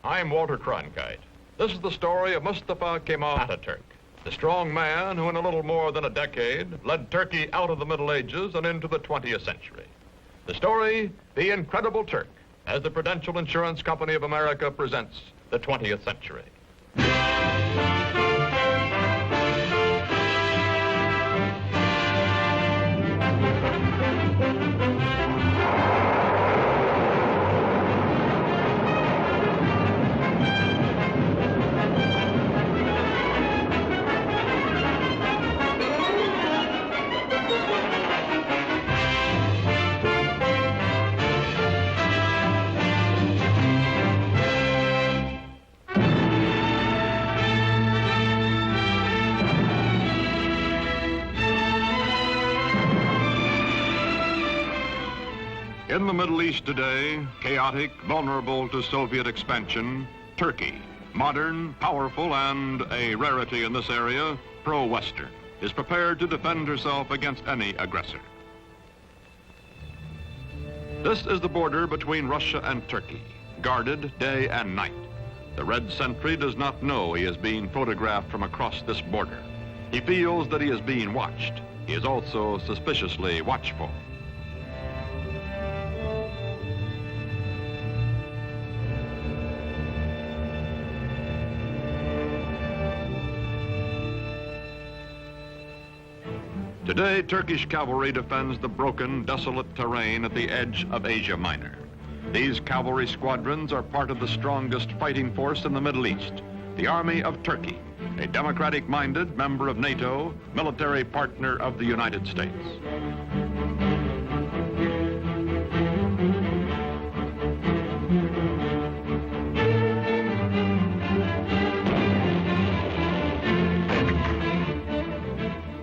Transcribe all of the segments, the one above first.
I'm Walter Cronkite. This is the story of Mustafa Kemal Atatürk, the strong man who in a little more than a decade led Turkey out of the Middle Ages and into the 20th century. The story, The Incredible Turk, as the Prudential Insurance Company of America presents the 20th century. In the Middle East today, chaotic, vulnerable to Soviet expansion, Turkey, modern, powerful, and a rarity in this area, pro-Western, is prepared to defend herself against any aggressor. This is the border between Russia and Turkey, guarded day and night. The red sentry does not know he is being photographed from across this border. He feels that he is being watched. He is also suspiciously watchful. Today, Turkish cavalry defends the broken, desolate terrain at the edge of Asia Minor. These cavalry squadrons are part of the strongest fighting force in the Middle East, the Army of Turkey, a democratic-minded member of NATO, military partner of the United States.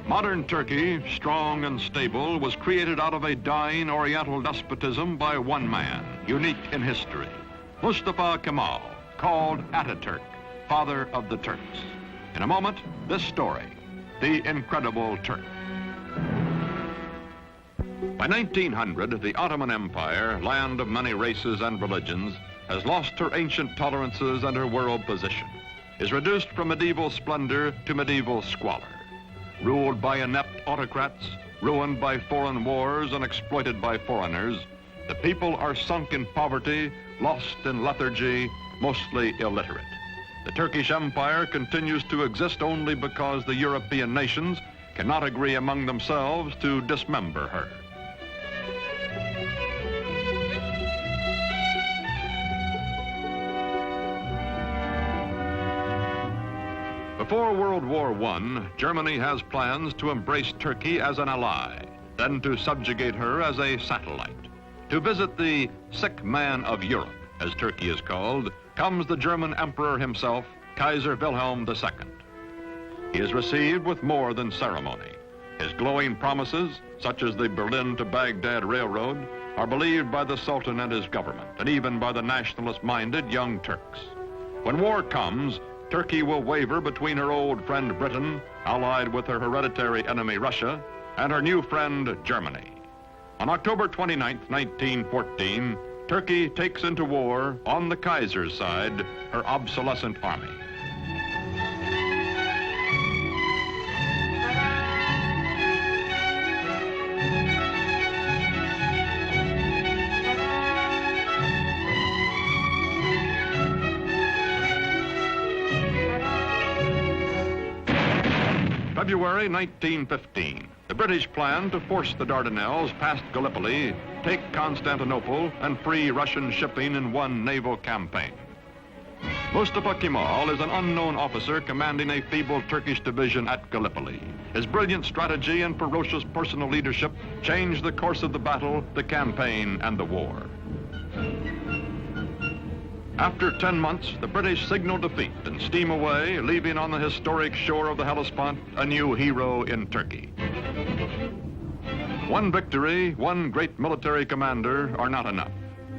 Modern Turkey, strong and stable, was created out of a dying Oriental despotism by one man, unique in history, Mustafa Kemal, called Atatürk, father of the Turks. In a moment, this story, The Incredible Turk. By 1900, the Ottoman Empire, land of many races and religions, has lost her ancient tolerances and her world position, is reduced from medieval splendor to medieval squalor. Ruled by inept autocrats, ruined by foreign wars and exploited by foreigners, the people are sunk in poverty, lost in lethargy, mostly illiterate. The Turkish Empire continues to exist only because the European nations cannot agree among themselves to dismember her. Before World War I, Germany has plans to embrace Turkey as an ally, then to subjugate her as a satellite. To visit the sick man of Europe, as Turkey is called, comes the German emperor himself, Kaiser Wilhelm II. He is received with more than ceremony. His glowing promises, such as the Berlin to Baghdad Railroad, are believed by the Sultan and his government, and even by the nationalist-minded Young Turks. When war comes, Turkey will waver between her old friend Britain, allied with her hereditary enemy Russia, and her new friend Germany. On October 29, 1914, Turkey takes into war, on the Kaiser's side, her obsolescent army. February 1915, the British plan to force the Dardanelles past Gallipoli, take Constantinople, and free Russian shipping in one naval campaign. Mustafa Kemal is an unknown officer commanding a feeble Turkish division at Gallipoli. His brilliant strategy and ferocious personal leadership changed the course of the battle, the campaign, and the war. After 10 months, the British signal defeat and steam away, leaving on the historic shore of the Hellespont a new hero in Turkey. One victory, one great military commander are not enough.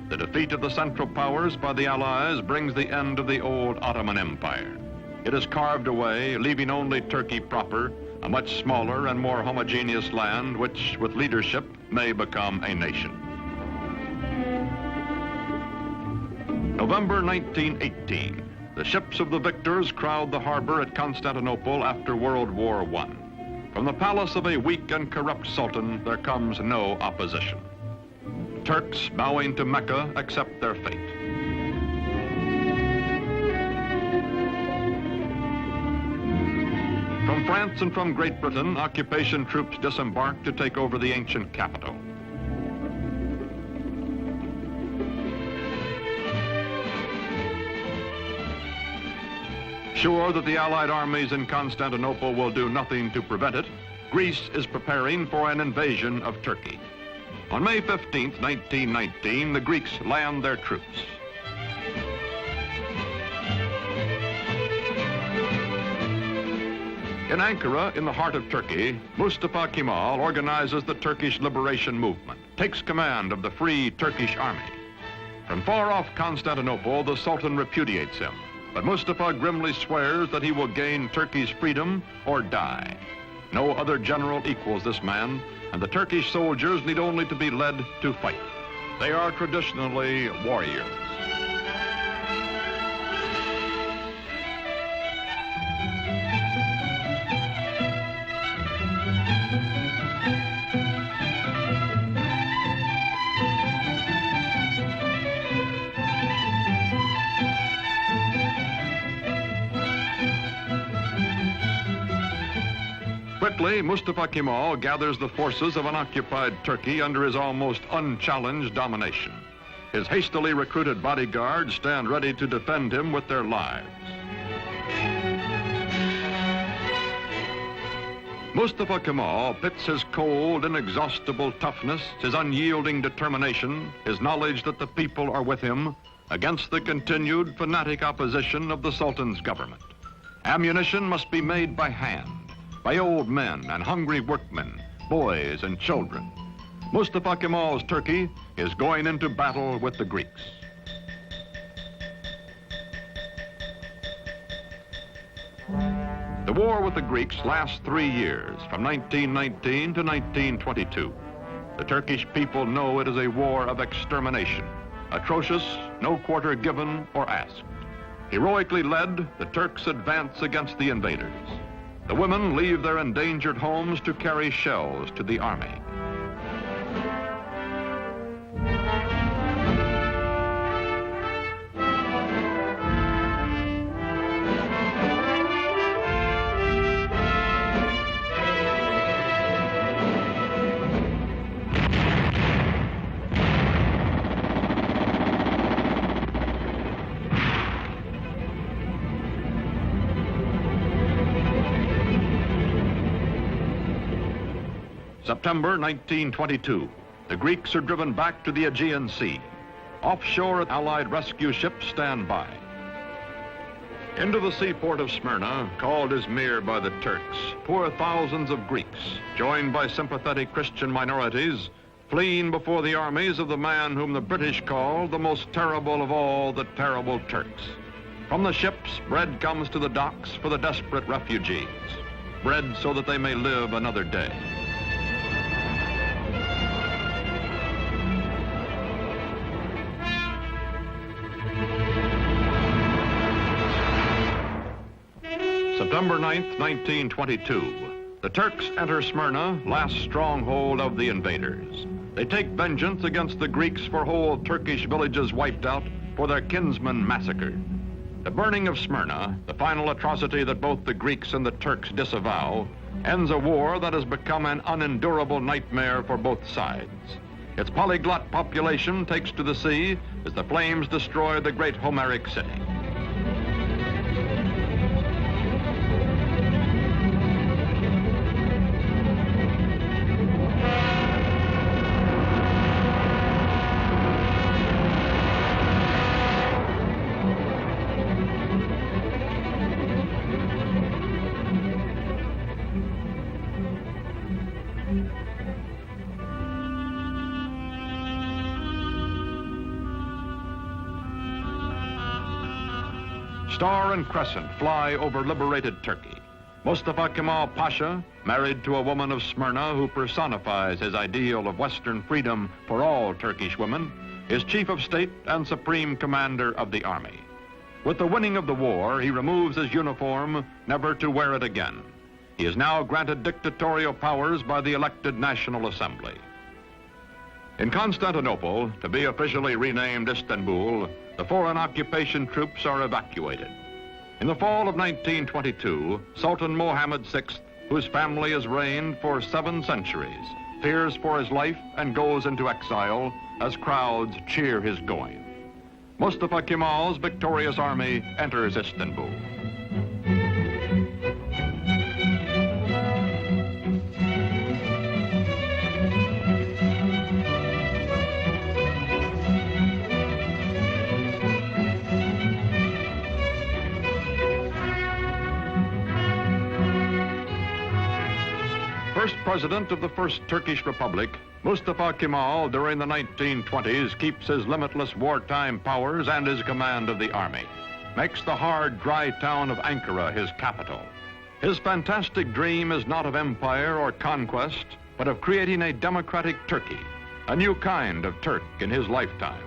The defeat of the Central Powers by the Allies brings the end of the old Ottoman Empire. It is carved away, leaving only Turkey proper, a much smaller and more homogeneous land which, with leadership, may become a nation. November 1918. The ships of the victors crowd the harbor at Constantinople after World War I. From the palace of a weak and corrupt sultan, there comes no opposition. Turks bowing to Mecca accept their fate. From France and from Great Britain, occupation troops disembark to take over the ancient capital. Sure that the Allied armies in Constantinople will do nothing to prevent it, Greece is preparing for an invasion of Turkey. On May 15, 1919, the Greeks land their troops. In Ankara, in the heart of Turkey, Mustafa Kemal organizes the Turkish liberation movement, takes command of the Free Turkish Army. From far off Constantinople, the Sultan repudiates him, but Mustafa grimly swears that he will gain Turkey's freedom or die. No other general equals this man, and the Turkish soldiers need only to be led to fight. They are traditionally warriors. Quickly, Mustafa Kemal gathers the forces of an occupied Turkey under his almost unchallenged domination. His hastily recruited bodyguards stand ready to defend him with their lives. Mustafa Kemal pits his cold, inexhaustible toughness, his unyielding determination, his knowledge that the people are with him, against the continued fanatic opposition of the Sultan's government. Ammunition must be made by hand, by old men and hungry workmen, boys and children. Mustafa Kemal's Turkey is going into battle with the Greeks. The war with the Greeks lasts 3 years, from 1919 to 1922. The Turkish people know it is a war of extermination, atrocious, no quarter given or asked. Heroically led, the Turks advance against the invaders. The women leave their endangered homes to carry shells to the army. September 1922, the Greeks are driven back to the Aegean Sea. Offshore, Allied rescue ships stand by. Into the seaport of Smyrna, called Izmir by the Turks, pour thousands of Greeks, joined by sympathetic Christian minorities, fleeing before the armies of the man whom the British call the most terrible of all the terrible Turks. From the ships, bread comes to the docks for the desperate refugees. Bread so that they may live another day. September 9th, 1922. The Turks enter Smyrna, last stronghold of the invaders. They take vengeance against the Greeks for whole Turkish villages wiped out, for their kinsmen massacred. The burning of Smyrna, the final atrocity that both the Greeks and the Turks disavow, ends a war that has become an unendurable nightmare for both sides. Its polyglot population takes to the sea as the flames destroy the great Homeric city. Star and crescent fly over liberated Turkey. Mustafa Kemal Pasha, married to a woman of Smyrna who personifies his ideal of Western freedom for all Turkish women, is chief of state and supreme commander of the army. With the winning of the war, he removes his uniform, never to wear it again. He is now granted dictatorial powers by the elected National Assembly. In Constantinople, to be officially renamed Istanbul, the foreign occupation troops are evacuated. In the fall of 1922, Sultan Mohammed VI, whose family has reigned for 7 centuries, fears for his life and goes into exile as crowds cheer his going. Mustafa Kemal's victorious army enters Istanbul. First president of the First Turkish Republic, Mustafa Kemal, during the 1920s, keeps his limitless wartime powers and his command of the army, makes the hard, dry town of Ankara his capital. His fantastic dream is not of empire or conquest, but of creating a democratic Turkey, a new kind of Turk in his lifetime.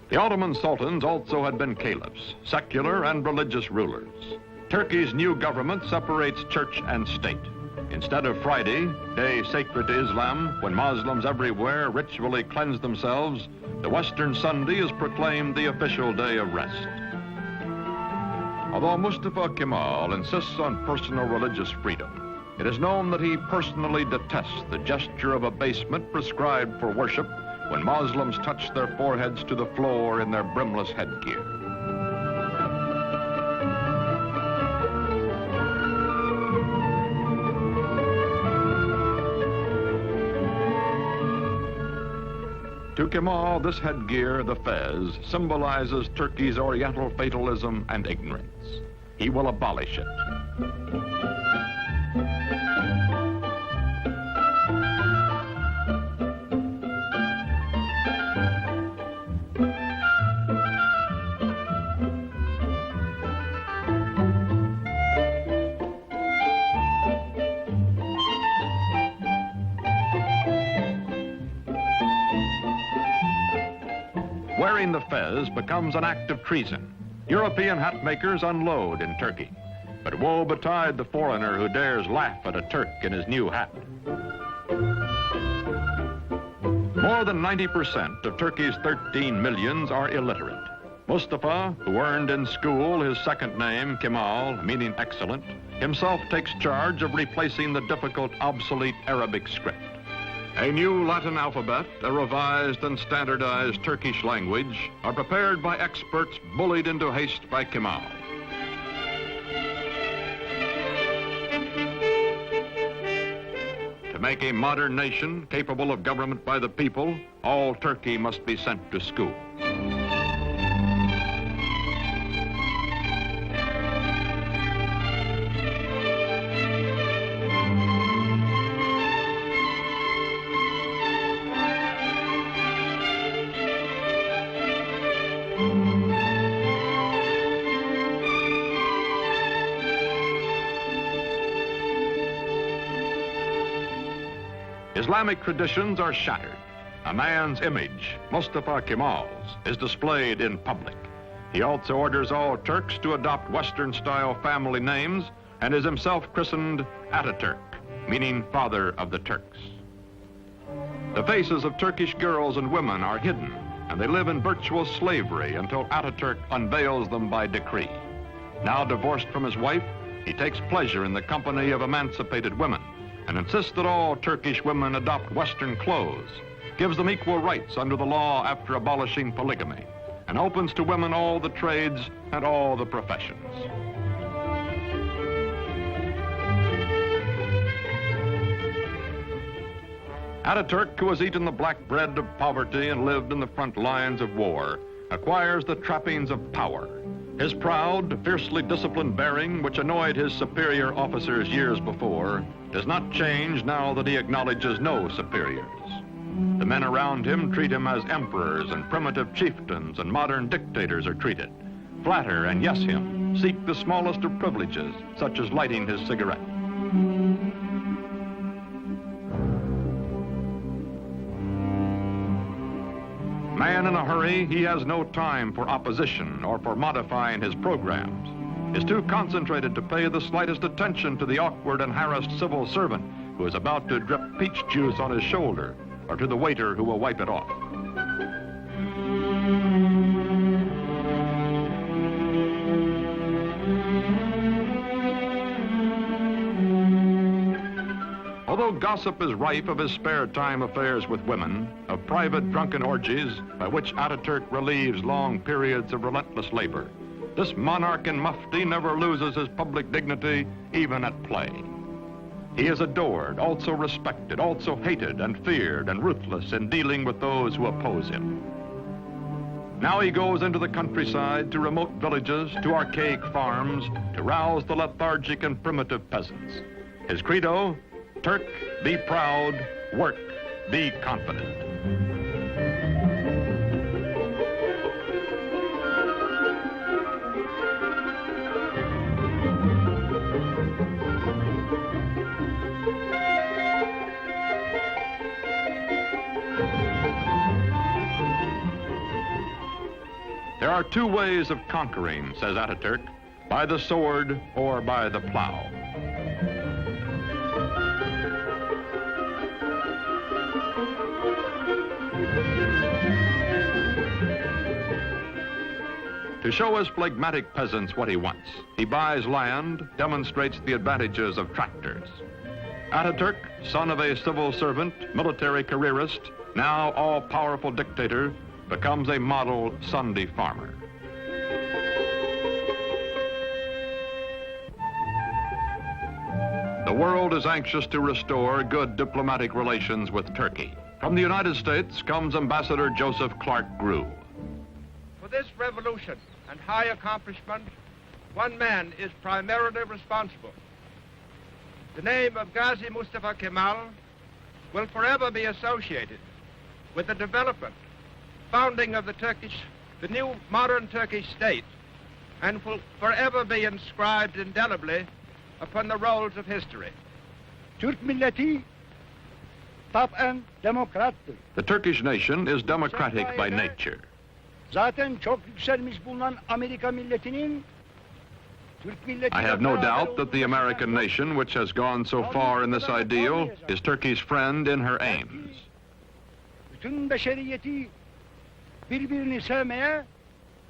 The Ottoman sultans also had been caliphs, secular and religious rulers. Turkey's new government separates church and state. Instead of Friday, day sacred to Islam, when Muslims everywhere ritually cleanse themselves, the Western Sunday is proclaimed the official day of rest. Although Mustafa Kemal insists on personal religious freedom, it is known that he personally detests the gesture of abasement prescribed for worship when Muslims touch their foreheads to the floor in their brimless headgear. To Kemal, this headgear, the fez, symbolizes Turkey's Oriental fatalism and ignorance. He will abolish it. Wearing the fez becomes an act of treason. European hat makers unload in Turkey. But woe betide the foreigner who dares laugh at a Turk in his new hat. More than 90% of Turkey's 13 millions are illiterate. Mustafa, who earned in school his second name, Kemal, meaning excellent, himself takes charge of replacing the difficult, obsolete Arabic script. A new Latin alphabet, a revised and standardized Turkish language are prepared by experts bullied into haste by Kemal. To make a modern nation capable of government by the people, all Turkey must be sent to school. Islamic traditions are shattered. A man's image, Mustafa Kemal's, is displayed in public. He also orders all Turks to adopt Western-style family names and is himself christened Atatürk, meaning father of the Turks. The faces of Turkish girls and women are hidden, and they live in virtual slavery until Atatürk unveils them by decree. Now divorced from his wife, he takes pleasure in the company of emancipated women and insists that all Turkish women adopt Western clothes, gives them equal rights under the law after abolishing polygamy, and opens to women all the trades and all the professions. Atatürk, who has eaten the black bread of poverty and lived in the front lines of war, acquires the trappings of power. His proud, fiercely disciplined bearing, which annoyed his superior officers years before, does not change now that he acknowledges no superiors. The men around him treat him as emperors and primitive chieftains, and modern dictators are treated. Flatter and yes him, seek the smallest of privileges, such as lighting his cigarette. Man in a hurry, he has no time for opposition or for modifying his programs. Is too concentrated to pay the slightest attention to the awkward and harassed civil servant who is about to drip peach juice on his shoulder, or to the waiter who will wipe it off. Although gossip is rife of his spare time affairs with women, of private drunken orgies by which Ataturk relieves long periods of relentless labor, this monarch in mufti never loses his public dignity, even at play. He is adored, also respected, also hated and feared and ruthless in dealing with those who oppose him. Now he goes into the countryside, to remote villages, to archaic farms, to rouse the lethargic and primitive peasants. His credo, Turk, be proud, work, be confident. There are two ways of conquering, says Ataturk, by the sword or by the plow. To show his phlegmatic peasants what he wants, he buys land, demonstrates the advantages of tractors. Ataturk, son of a civil servant, military careerist, now all-powerful dictator, becomes a model Sunday farmer. The world is anxious to restore good diplomatic relations with Turkey. From the United States comes Ambassador Joseph Clark Grew. For this revolution and high accomplishment, one man is primarily responsible. The name of Gazi Mustafa Kemal will forever be associated with the development, founding of the new modern Turkish state, and will forever be inscribed indelibly upon the rolls of history. Türk milleti taben demokrattır. The Turkish nation is democratic by nature. Zaten çok yükselmiş bulunan Amerika milletinin Türk milleti. I have no doubt that the American nation, which has gone so far in this ideal, is Turkey's friend in her aims. Bütün beşeriyeti birbirini sevmeye.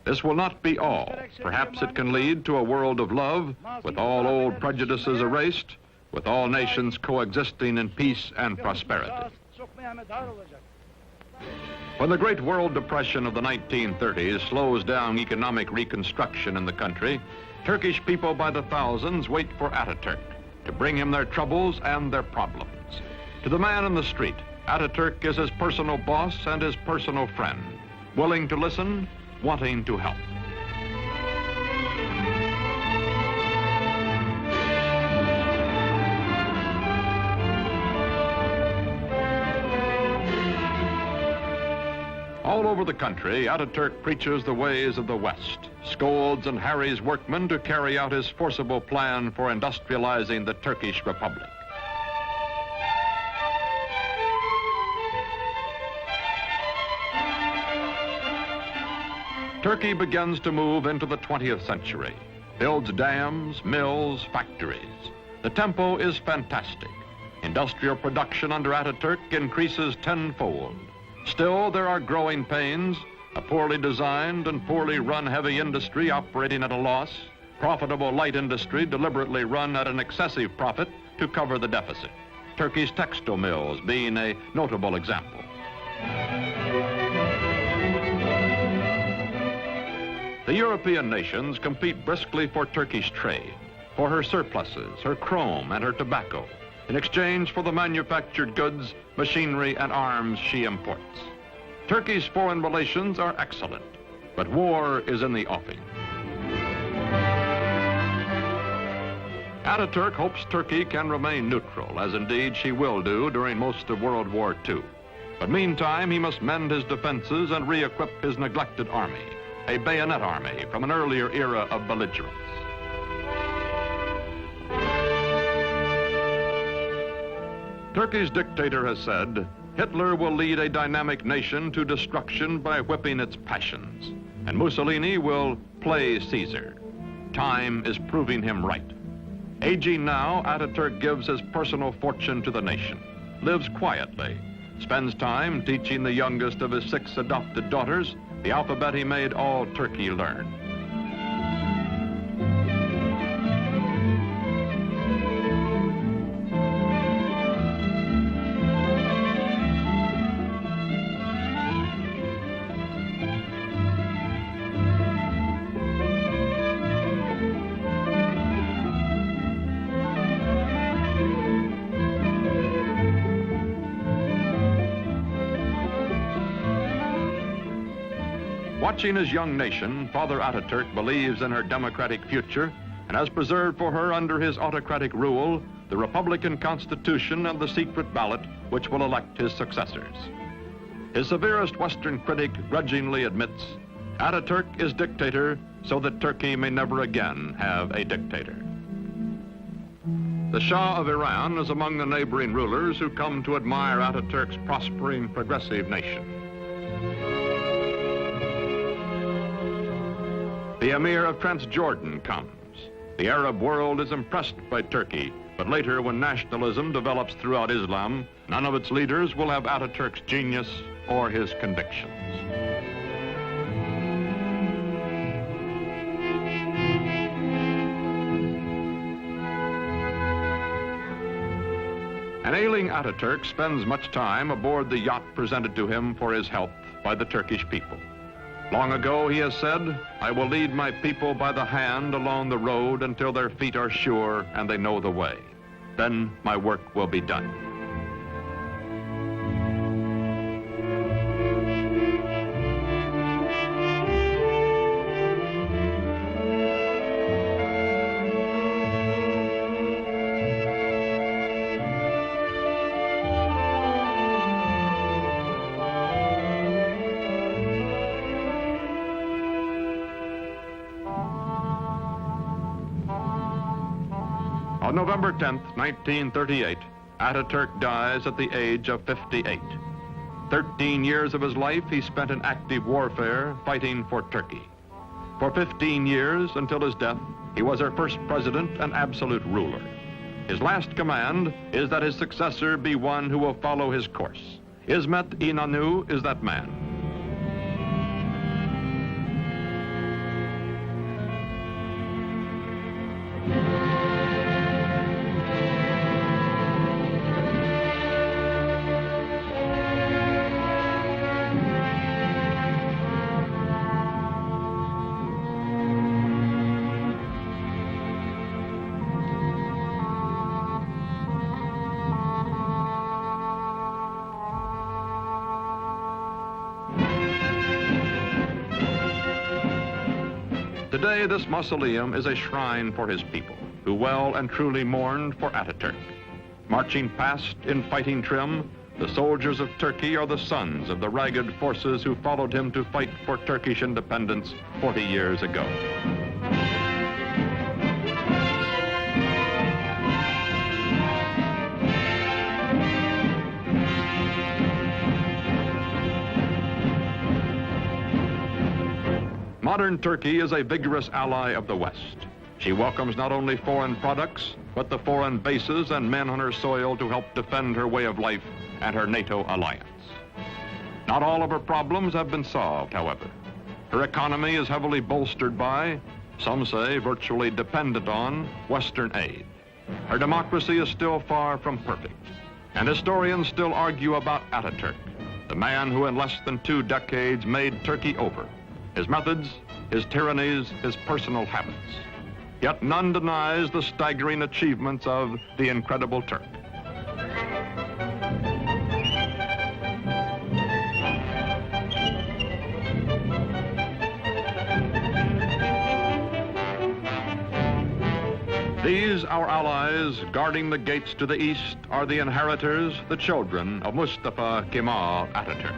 This will not be all. Perhaps it can lead to a world of love, with all old prejudices erased, with all nations coexisting in peace and prosperity. When the Great World Depression of the 1930s slows down economic reconstruction in the country, Turkish people by the thousands wait for Ataturk to bring him their troubles and their problems. To the man in the street, Ataturk is his personal boss and his personal friend, willing to listen, wanting to help. All over the country, Ataturk preaches the ways of the West, scolds and harries workmen to carry out his forcible plan for industrializing the Turkish Republic. Turkey begins to move into the 20th century, builds dams, mills, factories. The tempo is fantastic. Industrial production under Ataturk increases tenfold. Still, there are growing pains, a poorly designed and poorly run heavy industry operating at a loss, profitable light industry deliberately run at an excessive profit to cover the deficit. Turkey's textile mills being a notable example. The European nations compete briskly for Turkish trade, for her surpluses, her chrome, and her tobacco, in exchange for the manufactured goods, machinery, and arms she imports. Turkey's foreign relations are excellent, but war is in the offing. Ataturk hopes Turkey can remain neutral, as indeed she will do during most of World War II. But meantime, he must mend his defenses and re-equip his neglected army, a bayonet army from an earlier era of belligerence. Turkey's dictator has said Hitler will lead a dynamic nation to destruction by whipping its passions, and Mussolini will play Caesar. Time is proving him right. Aging now, Ataturk gives his personal fortune to the nation, lives quietly, spends time teaching the youngest of his 6 adopted daughters the alphabet he made all Turkey learn. Watching his young nation, Father Ataturk believes in her democratic future and has preserved for her under his autocratic rule the Republican Constitution and the secret ballot which will elect his successors. His severest Western critic grudgingly admits, Ataturk is dictator so that Turkey may never again have a dictator. The Shah of Iran is among the neighboring rulers who come to admire Ataturk's prospering, progressive nation. The Emir of Transjordan comes. The Arab world is impressed by Turkey, but later when nationalism develops throughout Islam, none of its leaders will have Ataturk's genius or his convictions. An ailing Ataturk spends much time aboard the yacht presented to him for his health by the Turkish people. Long ago, he has said, I will lead my people by the hand along the road until their feet are sure and they know the way. Then my work will be done. On November 10th, 1938, Ataturk dies at the age of 58. 13 years of his life he spent in active warfare fighting for Turkey. For 15 years, until his death, he was our first president and absolute ruler. His last command is that his successor be one who will follow his course. Ismet İnönü is that man. Today, this mausoleum is a shrine for his people, who well and truly mourned for Ataturk. Marching past in fighting trim, the soldiers of Turkey are the sons of the ragged forces who followed him to fight for Turkish independence 40 years ago. Modern Turkey is a vigorous ally of the West. She welcomes not only foreign products, but the foreign bases and men on her soil to help defend her way of life and her NATO alliance. Not all of her problems have been solved, however. Her economy is heavily bolstered by, some say virtually dependent on, Western aid. Her democracy is still far from perfect, and historians still argue about Ataturk, the man who in less than 2 decades made Turkey over. His methods, his tyrannies, his personal habits. Yet none denies the staggering achievements of the Incredible Turk. These, our allies, guarding the gates to the east, are the inheritors, the children of Mustafa Kemal Atatürk.